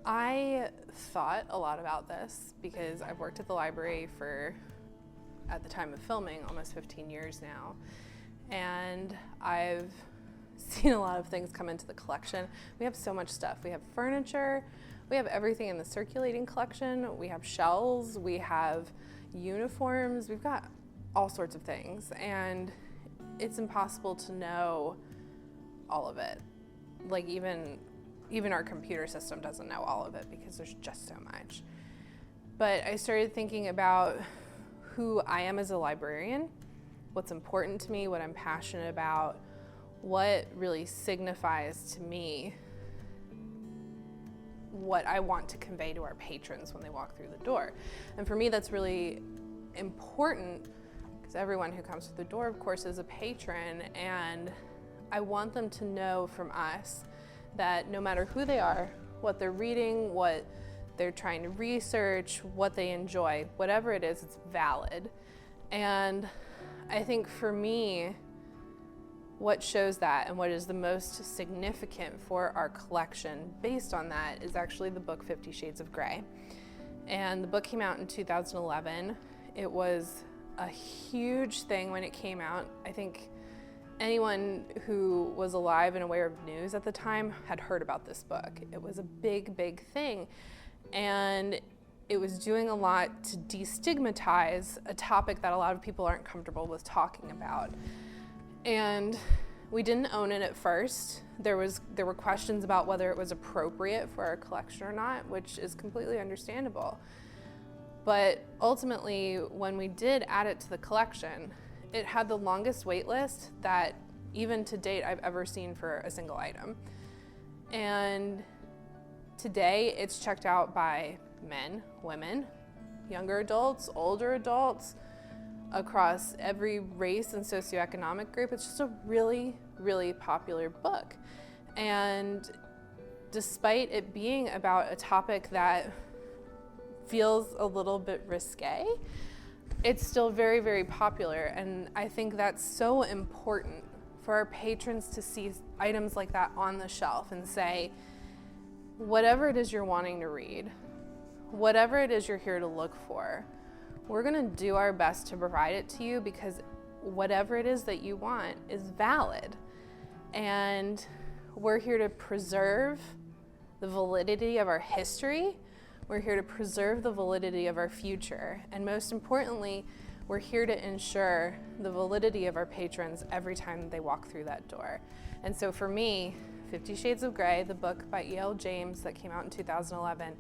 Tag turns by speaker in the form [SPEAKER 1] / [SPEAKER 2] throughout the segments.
[SPEAKER 1] I thought a lot about this because I've worked at the library for, at the time of filming, almost 15 years now. And I've seen a lot of things come into the collection. We have so much stuff. We have furniture, we have everything in the circulating collection, we have shells, we have uniforms, we've got all sorts of things. And it's impossible to know all of it. Like even our computer system doesn't know all of it because there's just so much. But I started thinking about who I am as a librarian, what's important to me, what I'm passionate about, what really signifies to me what I want to convey to our patrons when they walk through the door. And for me, that's really important because everyone who comes through the door, of course, is a patron, and I want them to know from us that no matter who they are, what they're reading, what they're trying to research, what they enjoy, whatever it is, it's valid. And I think for me, what shows that and what is the most significant for our collection based on that is actually the book 50 Shades of Grey. And the book came out in 2011. It was a huge thing when it came out. I think anyone who was alive and aware of news at the time had heard about this book. It was a big, big thing. And it was doing a lot to destigmatize a topic that a lot of people aren't comfortable with talking about. And we didn't own it at first. There were questions about whether it was appropriate for our collection or not, which is completely understandable. But ultimately, when we did add it to the collection, it had the longest wait list that even to date I've ever seen for a single item. And today it's checked out by men, women, younger adults, older adults, across every race and socioeconomic group. It's just a really, really popular book. And despite it being about a topic that feels a little bit risque, it's still very, very popular. And I think that's so important for our patrons to see items like that on the shelf and say, whatever it is you're wanting to read, whatever it is you're here to look for, we're gonna do our best to provide it to you because whatever it is that you want is valid. And we're here to preserve the validity of our history. We're here to preserve the validity of our future. And most importantly, we're here to ensure the validity of our patrons every time they walk through that door. And so for me, 50 Shades of Grey, the book by E.L. James that came out in 2011,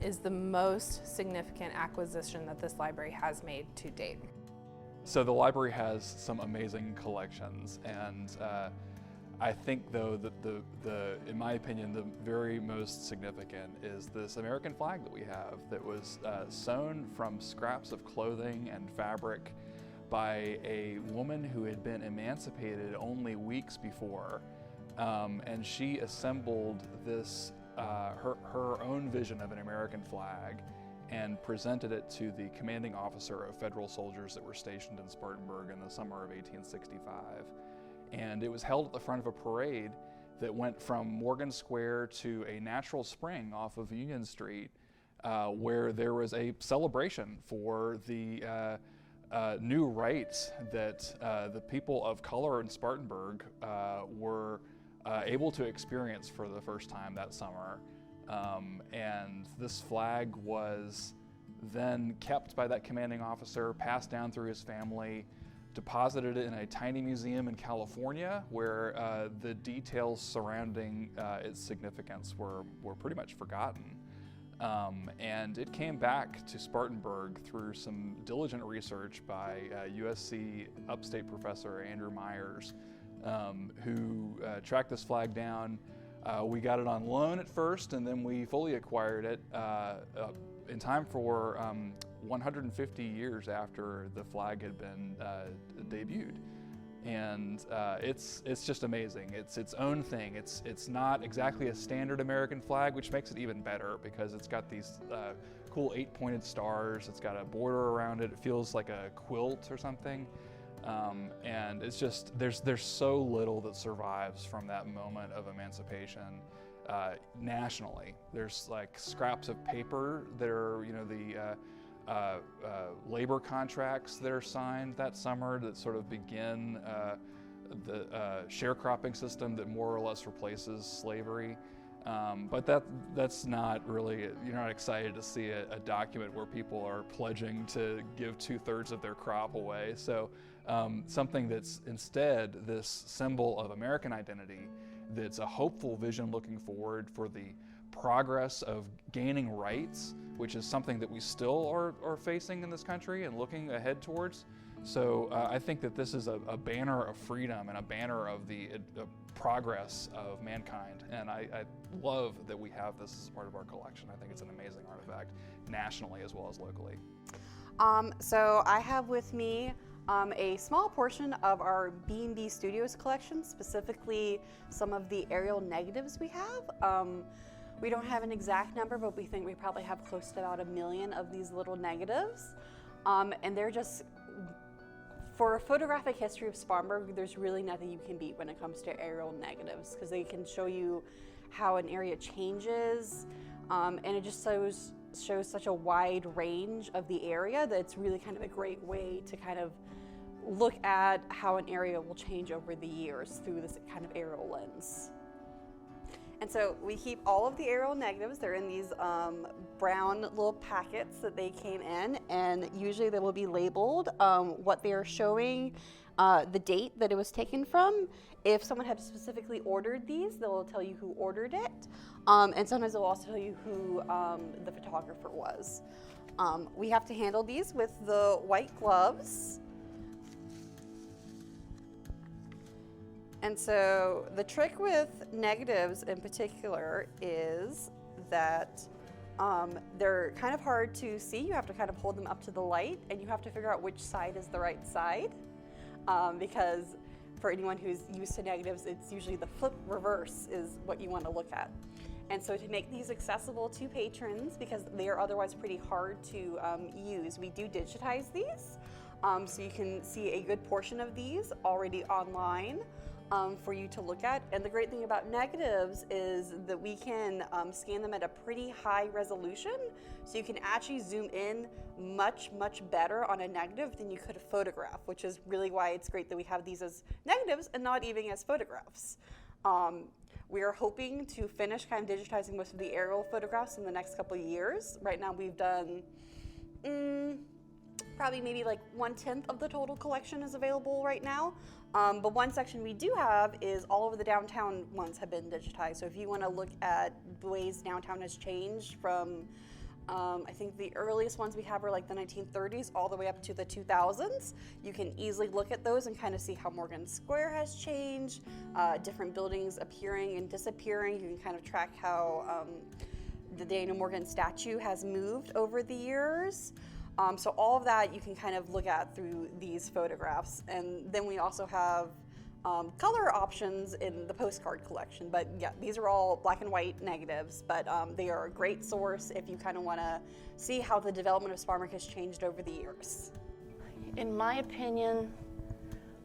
[SPEAKER 1] is the most significant acquisition that this library has made to date.
[SPEAKER 2] So the library has some amazing collections, and I think though that in my opinion, the very most significant is this American flag that we have that was sewn from scraps of clothing and fabric by a woman who had been emancipated only weeks before, and she assembled this her own vision of an American flag and presented it to the commanding officer of federal soldiers that were stationed in Spartanburg in the summer of 1865. And it was held at the front of a parade that went from Morgan Square to a natural spring off of Union Street, where there was a celebration for the new rights that the people of color in Spartanburg were able to experience for the first time that summer. And this flag was then kept by that commanding officer, passed down through his family, deposited in a tiny museum in California where the details surrounding its significance were pretty much forgotten. And it came back to Spartanburg through some diligent research by USC upstate professor Andrew Myers, who tracked this flag down. We got it on loan at first, and then we fully acquired it in time for 150 years after the flag had been debuted. And it's just amazing. It's its own thing. It's not exactly a standard American flag, which makes it even better because it's got these cool 8-pointed stars. It's got a border around it. It feels like a quilt or something. And it's just, there's so little that survives from that moment of emancipation. nationally. There's like scraps of paper that are, you know, the labor contracts that are signed that summer that sort of begin the sharecropping system that more or less replaces slavery. But that's not really, you're not excited to see a document where people are pledging to give 2/3 of their crop away. So something that's instead this symbol of American identity, that's a hopeful vision looking forward for the progress of gaining rights, which is something that we still are facing in this country and looking ahead towards. So I think that this is a banner of freedom and a banner of the progress of mankind. And I love that we have this as part of our collection. I think it's an amazing artifact, nationally as well as locally.
[SPEAKER 3] So I have with me a small portion of our B&B Studios collection, specifically some of the aerial negatives we have. We don't have an exact number, but we think we probably have close to about 1 million of these little negatives. And they're just, for a photographic history of Spartanburg, there's really nothing you can beat when it comes to aerial negatives, because they can show you how an area changes, and it just shows such a wide range of the area that it's really kind of a great way to kind of look at how an area will change over the years through this kind of aerial lens. And so we keep all of the aerial negatives. They're in these brown little packets that they came in, and usually they will be labeled what they are showing, the date that it was taken from. If someone had specifically ordered these, they will tell you who ordered it, and sometimes they'll also tell you who the photographer was. We have to handle these with the white gloves. And so the trick with negatives in particular is that they're kind of hard to see. You have to kind of hold them up to the light, and you have to figure out which side is the right side, because for anyone who's used to negatives, it's usually the flip reverse is what you want to look at. And so to make these accessible to patrons, because they are otherwise pretty hard to use, we do digitize these. So you can see a good portion of these already online for you to look at. And the great thing about negatives is that we can scan them at a pretty high resolution, so you can actually zoom in much better on a negative than you could a photograph, which is really why it's great that we have these as negatives and not even as photographs. We are hoping to finish kind of digitizing most of the aerial photographs in the next couple of years. Right now we've done probably maybe like 1/10 of the total collection is available right now. But one section we do have is all over the downtown ones have been digitized. So if you want to look at the ways downtown has changed from, I think the earliest ones we have are like the 1930s all the way up to the 2000s, you can easily look at those and kind of see how Morgan Square has changed, different buildings appearing and disappearing. You can kind of track how the Daniel Morgan statue has moved over the years. So all of that you can kind of look at through these photographs. And then we also have color options in the postcard collection. But yeah, these are all black and white negatives, but they are a great source if you kind of want to see how the development of Spartanburg has changed over the years.
[SPEAKER 4] In my opinion,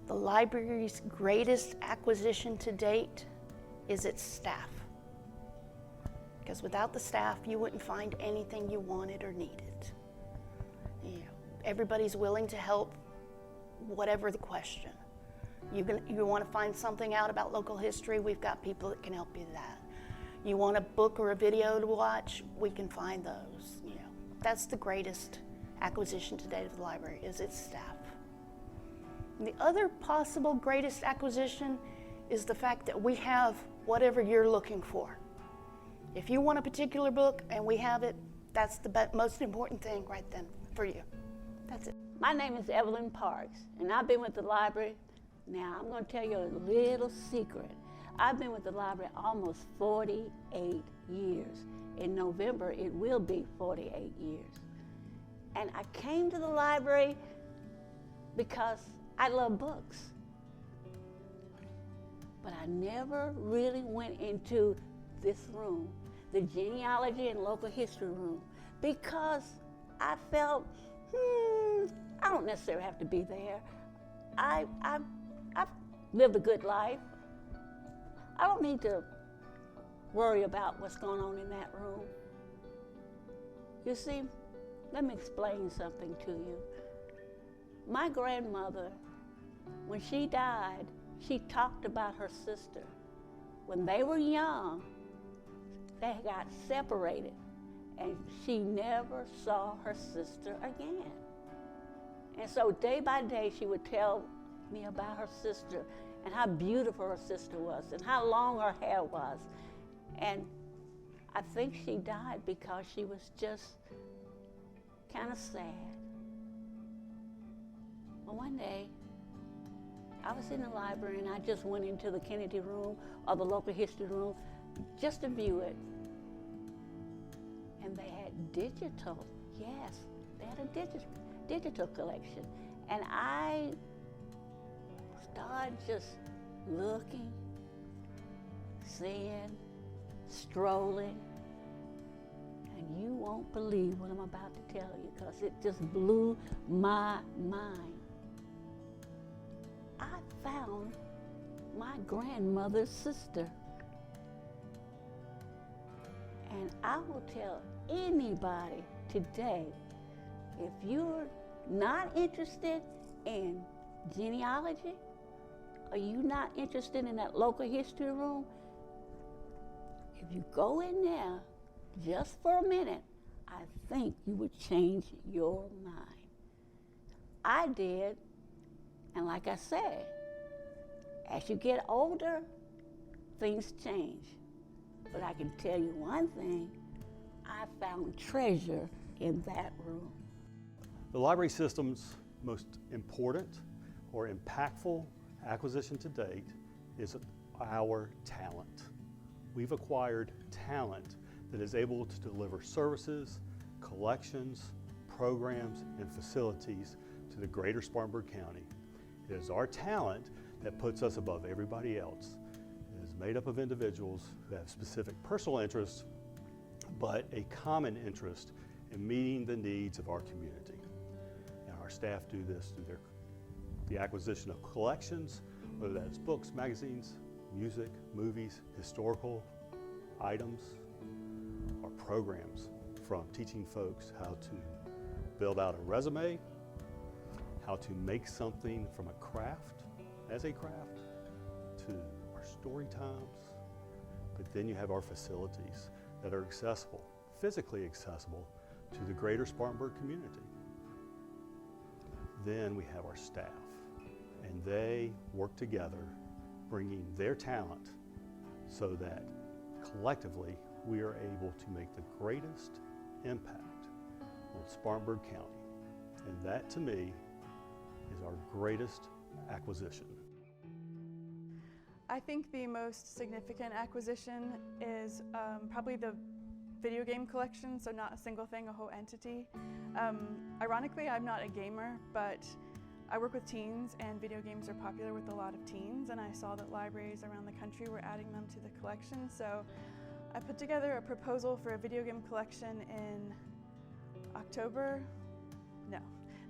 [SPEAKER 4] the library's greatest acquisition to date is its staff. Because without the staff, you wouldn't find anything you wanted or needed. You know, everybody's willing to help, whatever the question. You want to find something out about local history, we've got people that can help you with that. You want a book or a video to watch, we can find those. You know, that's the greatest acquisition to date of the library, is its staff. And the other possible greatest acquisition is the fact that we have whatever you're looking for. If you want a particular book and we have it, that's the most important thing right then for you. That's it.
[SPEAKER 5] My name is Evelyn Parks, and I've been with the library. Now, I'm going to tell you a little secret. I've been with the library almost 48 years. In November, it will be 48 years. And I came to the library because I love books. But I never really went into this room, the genealogy and local history room, because I felt, I don't necessarily have to be there. I've lived a good life. I don't need to worry about what's going on in that room. You see, let me explain something to you. My grandmother, when she died, she talked about her sister. When they were young, they got separated, and she never saw her sister again. And so day by day, she would tell me about her sister and how beautiful her sister was and how long her hair was. And I think she died because she was just kind of sad. Well, one day, I was in the library and I just went into the Kennedy room or the local history room just to view it. And they had digital, yes, they had a digital collection. And I started just looking, seeing, strolling, and you won't believe what I'm about to tell you because it just blew my mind. I found my grandmother's sister. And I will tell anybody today, if you're not interested in genealogy, or you're not interested in that local history room, if you go in there just for a minute, I think you would change your mind. I did, and like I said, as you get older, things change. But I can tell you one thing, I found treasure in that room.
[SPEAKER 6] The library system's most important or impactful acquisition to date is our talent. We've acquired talent that is able to deliver services, collections, programs, and facilities to the greater Spartanburg County. It is our talent that puts us above everybody else. It is made up of individuals who have specific personal interests, but a common interest in meeting the needs of our community. And our staff do this through the acquisition of collections, whether that's books, magazines, music, movies, historical items, or programs, from teaching folks how to build out a resume, how to make something from a craft, as a craft, to our story times. But then you have our facilities that are accessible, physically accessible to the greater Spartanburg community. Then we have our staff, and they work together, bringing their talent so that collectively we are able to make the greatest impact on Spartanburg County. And that, to me, is our greatest acquisition.
[SPEAKER 7] I think the most significant acquisition is probably the video game collection, so not a single thing, a whole entity. Ironically, I'm not a gamer, but I work with teens and video games are popular with a lot of teens, and I saw that libraries around the country were adding them to the collection, so I put together a proposal for a video game collection in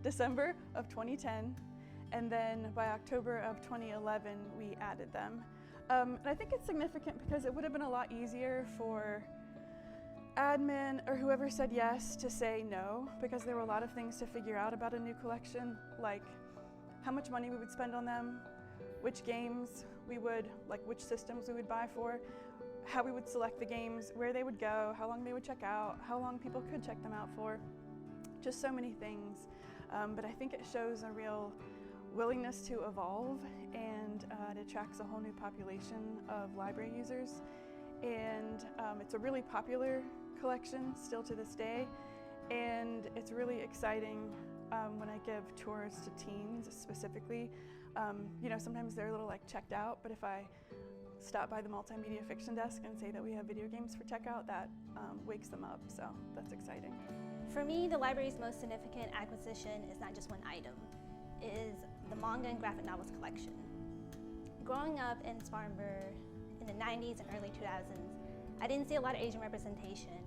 [SPEAKER 7] December of 2010, and then by October of 2011 we added them. And I think it's significant because it would have been a lot easier for admin or whoever said yes to say no, because there were a lot of things to figure out about a new collection, like how much money we would spend on them, which games we would, like which systems we would buy for, how we would select the games, where they would go, how long they would check out, how long people could check them out for, just so many things. But I think it shows a real willingness to evolve, and it attracts a whole new population of library users. And it's a really popular collection still to this day, and it's really exciting when I give tours to teens specifically. You know, sometimes they're a little like checked out, but if I stop by the multimedia fiction desk and say that we have video games for checkout, that wakes them up, so that's exciting.
[SPEAKER 8] For me, the library's most significant acquisition is not just one item. It is the manga and graphic novels collection. Growing up in Spartanburg in the 90s and early 2000s, I didn't see a lot of Asian representation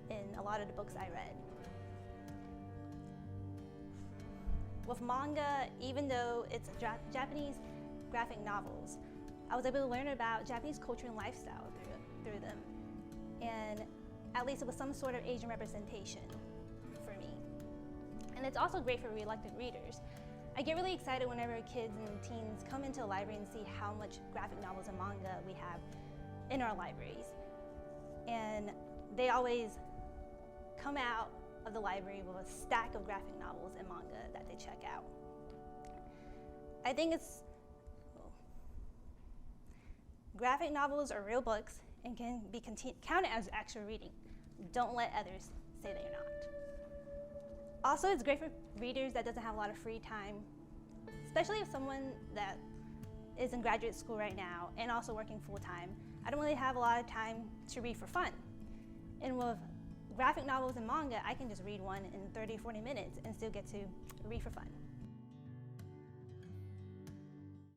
[SPEAKER 8] in a lot of the books I read. With manga, even though it's Japanese graphic novels, I was able to learn about Japanese culture and lifestyle through through them. And at least it was some sort of Asian representation for me. And it's also great for reluctant readers. I get really excited whenever kids and teens come into a library and see how much graphic novels and manga we have in our libraries. And they always come out of the library with a stack of graphic novels and manga that they check out. I think graphic novels are real books and can be counted as actual reading. Don't let others say they're not. Also, it's great for readers that doesn't have a lot of free time, especially if someone that is in graduate school right now and also working full time. I don't really have a lot of time to read for fun. And with graphic novels and manga, I can just read one in 30, 40 minutes and still get to read for fun.